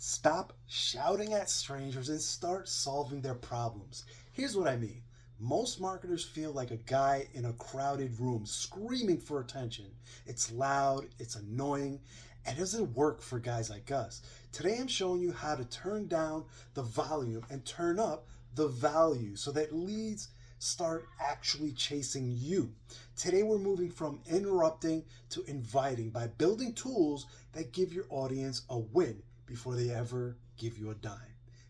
Stop shouting at strangers and start solving their problems. Here's what I mean. Most marketers feel like a guy in a crowded room screaming for attention. It's loud, it's annoying, and it doesn't work for guys like us. Today I'm showing you how to turn down the volume and turn up the value so that leads start actually chasing you. Today we're moving from interrupting to inviting by building tools that give your audience a win before they ever give you a dime.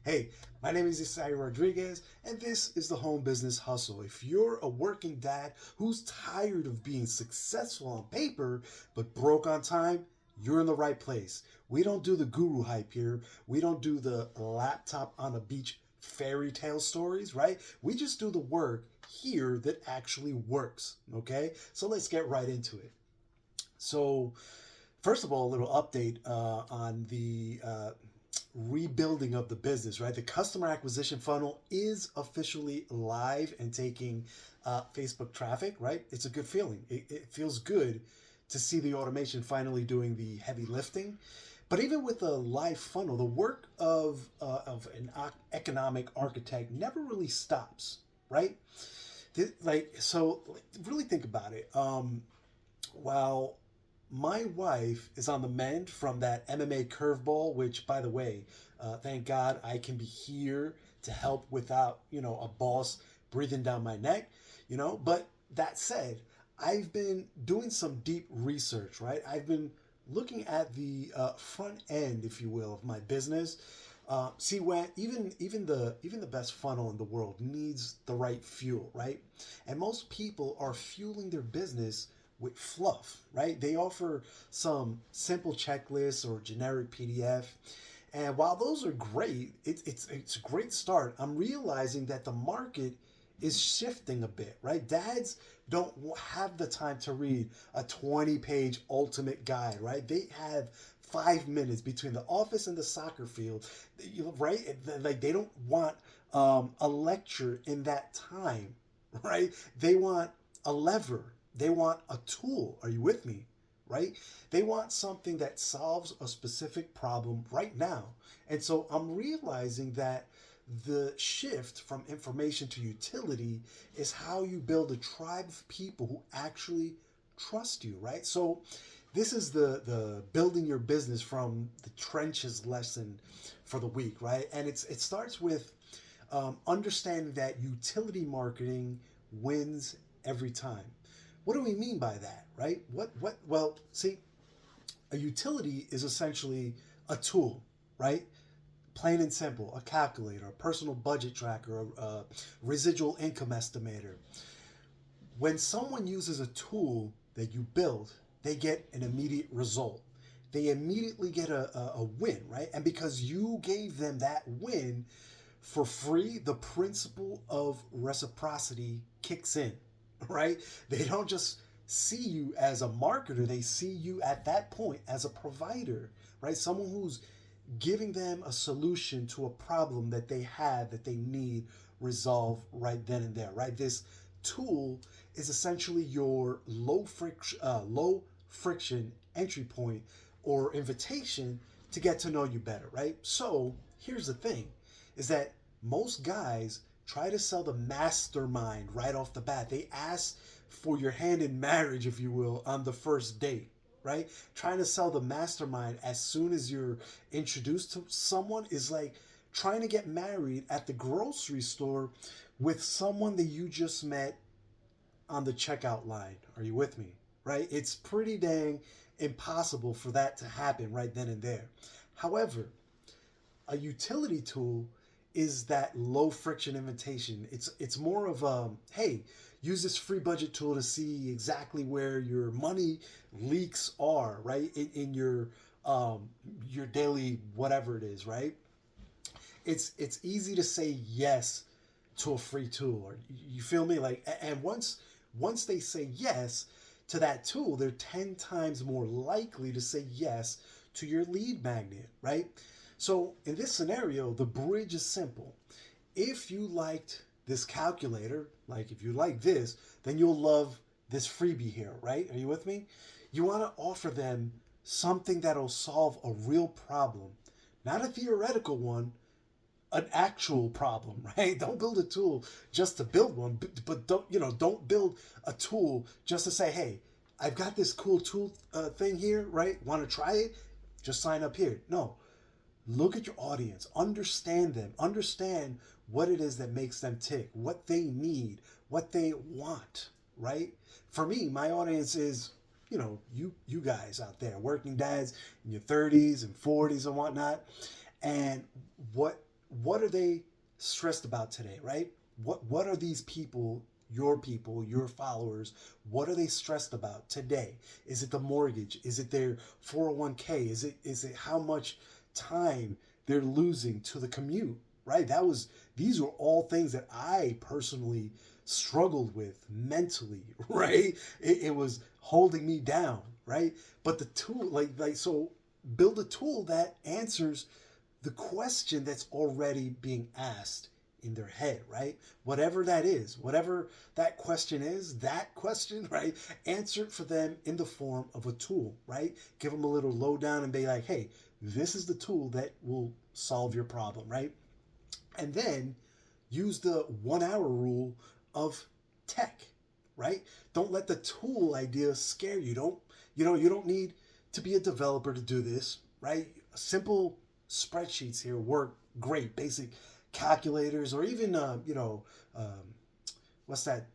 Hey, my name is Isai Rodriguez, and this is the Home Business Hustle. If you're a working dad who's tired of being successful on paper but broke on time, you're in the right place. We don't do the guru hype here. We don't do the laptop on a beach fairy tale stories, right? We just do the work here that actually works, okay? So let's get right into it. So, first of all, a little update on the rebuilding of the business, right? The customer acquisition funnel is officially live and taking Facebook traffic, right? It's a good feeling. It feels good to see the automation finally doing the heavy lifting. But even with a live funnel, the work of an economic architect never really stops, right? So really think about it. While my wife is on the mend from that MMA curveball, which, by the way, thank God I can be here to help without, a boss breathing down my neck, But that said, I've been doing some deep research, right? I've been looking at the front end, if you will, of my business. See, when even the best funnel in the world needs the right fuel, right? And most people are fueling their business with fluff, right? They offer some simple checklists or generic PDF. And while those are great, it's a great start. I'm realizing that the market is shifting a bit, right? Dads don't have the time to read a 20-page ultimate guide, right? They have 5 minutes between the office and the soccer field, right? Like they don't want a lecture in that time, right? They want a lever. They want a tool. Are you with me? Right? They want something that solves a specific problem right now. And so I'm realizing that the shift from information to utility is how you build a tribe of people who actually trust you, right? So this is the building your business from the trenches lesson for the week, right? And it starts with understanding that utility marketing wins every time. What do we mean by that, right? Well, see, a utility is essentially a tool, right? Plain and simple, a calculator, a personal budget tracker, a residual income estimator. When someone uses a tool that you build, they get an immediate result. They immediately get a win, right? And because you gave them that win for free, the principle of reciprocity kicks in, right? They don't just see you as a marketer, they see you at that point as a provider, right? Someone who's giving them a solution to a problem that they have that they need resolved right then and there, right? This tool is essentially your low friction entry point or invitation to get to know you better, right? So here's the thing is that most guys try to sell the mastermind right off the bat. They ask for your hand in marriage, if you will, on the first date, right? Trying to sell the mastermind as soon as you're introduced to someone is like trying to get married at the grocery store with someone that you just met on the checkout line. Are you with me? Right? It's pretty dang impossible for that to happen right then and there. However, a utility tool is that low friction invitation. It's more of a hey, use this free budget tool to see exactly where your money leaks are, right? In your daily whatever it is, right? It's easy to say yes to a free tool. Or you feel me? Like, and once they say yes to that tool, they're 10 times more likely to say yes to your lead magnet, right? So in this scenario, the bridge is simple. If you liked this calculator, like if you like this, then you'll love this freebie here, right? Are you with me? You want to offer them something that'll solve a real problem not a theoretical one, an actual problem, right? Don't build a tool just to build one, but don't build a tool just to say, hey, I've got this cool tool thing here, right? Want to try it? Just sign up here. No, look at your audience, understand them, understand what it is that makes them tick, what they need, what they want, right? For me, my audience is, you guys out there, working dads in your 30s and 40s and whatnot. And what are they stressed about today, right? What are these people, your followers, what are they stressed about today? Is it the mortgage? Is it their 401k? Is it how much time they're losing to the commute, right? These were all things that I personally struggled with mentally, right? It was holding me down, right? But the tool, so build a tool that answers the question that's already being asked in their head, right? Whatever that is, whatever that question is, right? Answer it for them in the form of a tool, right? Give them a little lowdown and be like, hey, this is the tool that will solve your problem, right? And then use the 1 hour rule of tech, right? Don't let the tool idea scare you. You don't need to be a developer to do this, right? Simple spreadsheets here work great. Basic calculators, or even what's that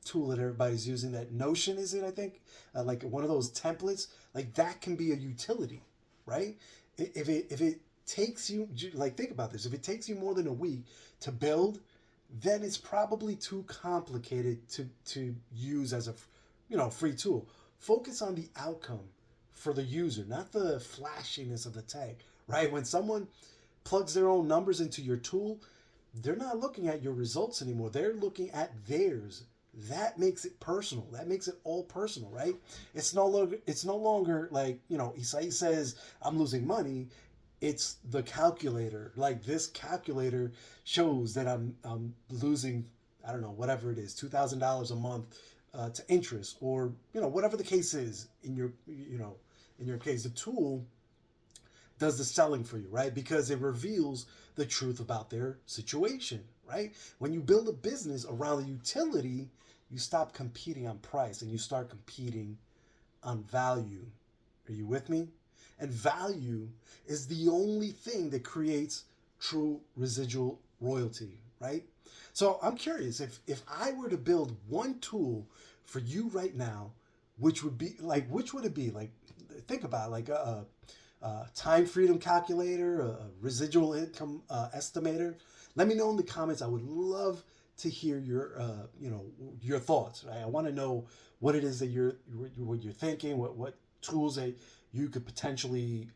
tool that everybody's using? That Notion, is it? I think like one of those templates. Like that can be a utility, right? If it takes you, like, think about this. If it takes you more than a week to build, then it's probably too complicated to use as a free tool. Focus on the outcome for the user, not the flashiness of the tag, right? When someone plugs their own numbers into your tool, they're not looking at your results anymore. They're looking at theirs. That makes it personal. That makes it all personal, right? It's no longer like, Isai says, I'm losing money. It's the calculator. Like, this calculator shows that I'm losing, I don't know, whatever it is, $2,000 a month to interest, or whatever the case is in your case. The tool does the selling for you, right? Because it reveals the truth about their situation, right? When you build a business around the utility, you stop competing on price and you start competing on value. Are you with me? And value is the only thing that creates true residual royalty, right? So I'm curious, if I were to build one tool for you right now, which would it be? Like, think about it, like a time freedom calculator, a residual income estimator. Let me know in the comments. I would love to hear your thoughts. Right? I want to know what it is that you're thinking, what tools that you could potentially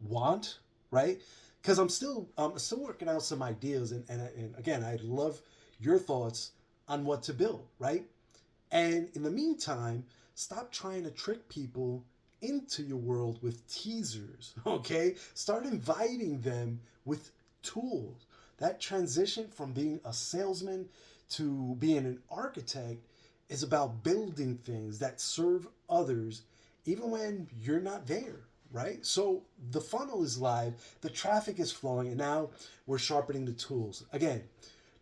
want, right? Because I'm still working out some ideas, and again, I'd love your thoughts on what to build, right? And in the meantime, stop trying to trick people into your world with teasers, okay? Start inviting them with tools. That transition from being a salesman to being an architect is about building things that serve others even when you're not there, right? So the funnel is live, the traffic is flowing, and now we're sharpening the tools. Again,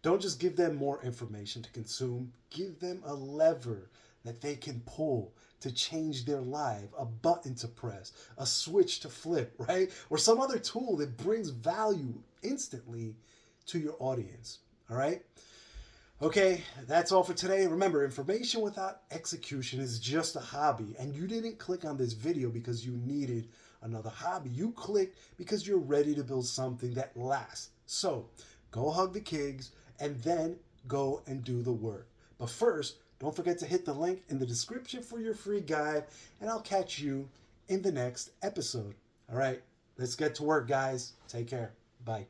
don't just give them more information to consume, give them a lever that they can pull to change their life, a button to press, a switch to flip, right? Or some other tool that brings value instantly to your audience, all right? Okay, that's all for today. Remember, information without execution is just a hobby, and you didn't click on this video because you needed another hobby. You clicked because you're ready to build something that lasts. So, go hug the kids and then go and do the work. But first, don't forget to hit the link in the description for your free guide, and I'll catch you in the next episode. All right, let's get to work, guys. Take care. Bye.